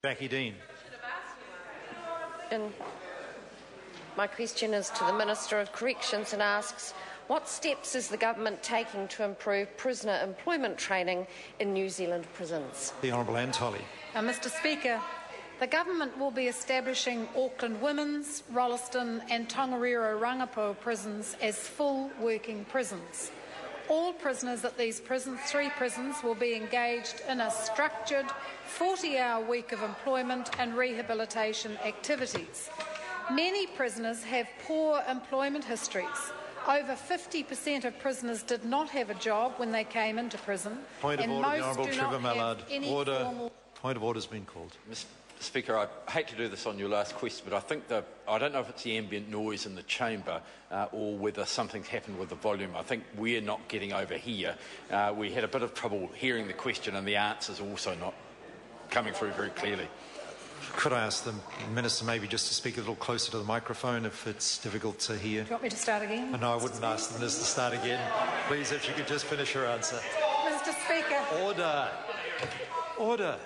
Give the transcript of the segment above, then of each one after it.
Jacqui Dean. My question is to the Minister of Corrections and asks, what steps is the government taking to improve prisoner employment training in New Zealand prisons? The Honourable Anne Tolley. Mr Speaker, the government will be establishing Auckland Women's, Rolleston and Tongariro Rangipo prisons as full working prisons. All prisoners at these prisons, 3 prisons, will be engaged in a structured 40-hour week of employment and rehabilitation activities. Many prisoners have poor employment histories. Over 50% of prisoners did not have a job when they came into prison. Point of order, the Honourable Trevor Mallard. Point of order has been called. Mr Speaker, I hate to do this on your last question, but I think I don't know if it's the ambient noise in the chamber or whether something's happened with the volume. I think we're not getting over here. We had a bit of trouble hearing the question, and the answer's also not coming through very clearly. Could I ask the Minister maybe just to speak a little closer to the microphone if it's difficult to hear? Do you want me to start again? No, I wouldn't ask the Minister to start again. Please, if you could just finish your answer. Mr Speaker. Order. Order.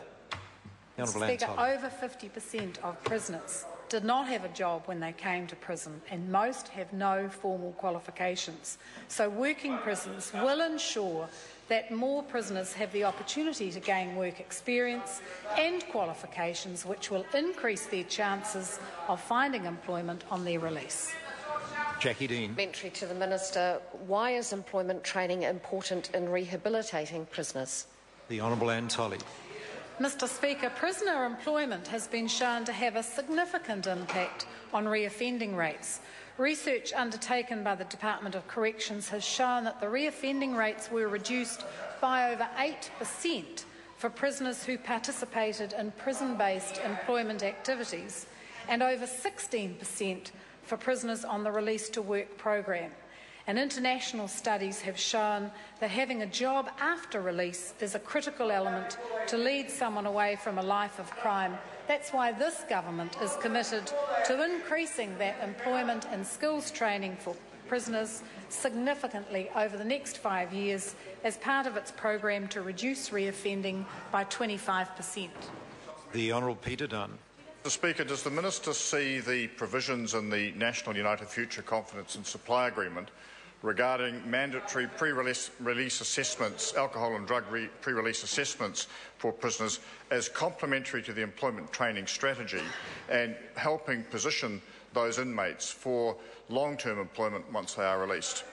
Mr Speaker, over 50% of prisoners did not have a job when they came to prison, and most have no formal qualifications. So working prisons will ensure that more prisoners have the opportunity to gain work experience and qualifications, which will increase their chances of finding employment on their release. Jacqui Dean. Supplementary to the Minister, why is employment training important in rehabilitating prisoners? The Honourable Anne Tolley. Mr Speaker, prisoner employment has been shown to have a significant impact on reoffending rates. Research undertaken by the Department of Corrections has shown that the reoffending rates were reduced by over 8% for prisoners who participated in prison-based employment activities and over 16% for prisoners on the Release to Work program. And international studies have shown that having a job after release is a critical element to lead someone away from a life of crime. That's why this government is committed to increasing that employment and skills training for prisoners significantly over the next 5 years as part of its program to reduce reoffending by 25%. The Honourable Peter Dunn. Mr Speaker, does the Minister see the provisions in the National United Future Confidence and Supply Agreement regarding mandatory pre-release assessments, alcohol and drug pre-release assessments for prisoners as complementary to the employment training strategy and helping position those inmates for long-term employment once they are released?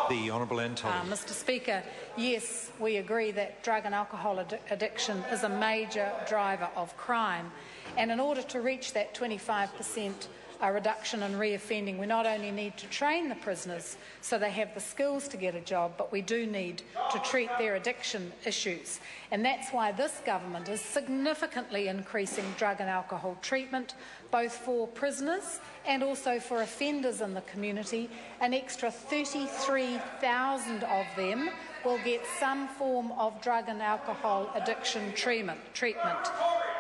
The Honourable Anne Tolley. Mr Speaker, yes, we agree that drug and alcohol addiction is a major driver of crime. And in order to reach that 25% reduction in reoffending, we not only need to train the prisoners so they have the skills to get a job, but we do need to treat their addiction issues. And that's why this government is significantly increasing drug and alcohol treatment, both for prisoners and also for offenders in the community. An extra 33,000 of them will get some form of drug and alcohol addiction treatment.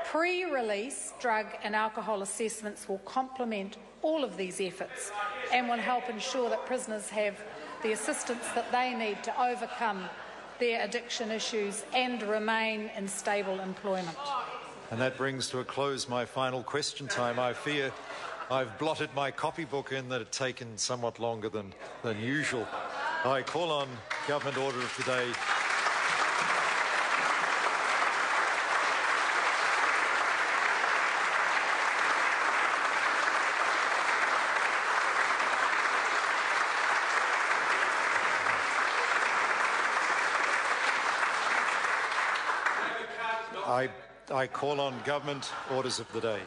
Pre-release drug and alcohol assessments will complement all of these efforts and will help ensure that prisoners have the assistance that they need to overcome their addiction issues and remain in stable employment. And that brings to a close my final question time. I fear I've blotted my copybook in that it's taken somewhat longer than usual. I call on Government Order of the Day. I call on Government Orders of the Day.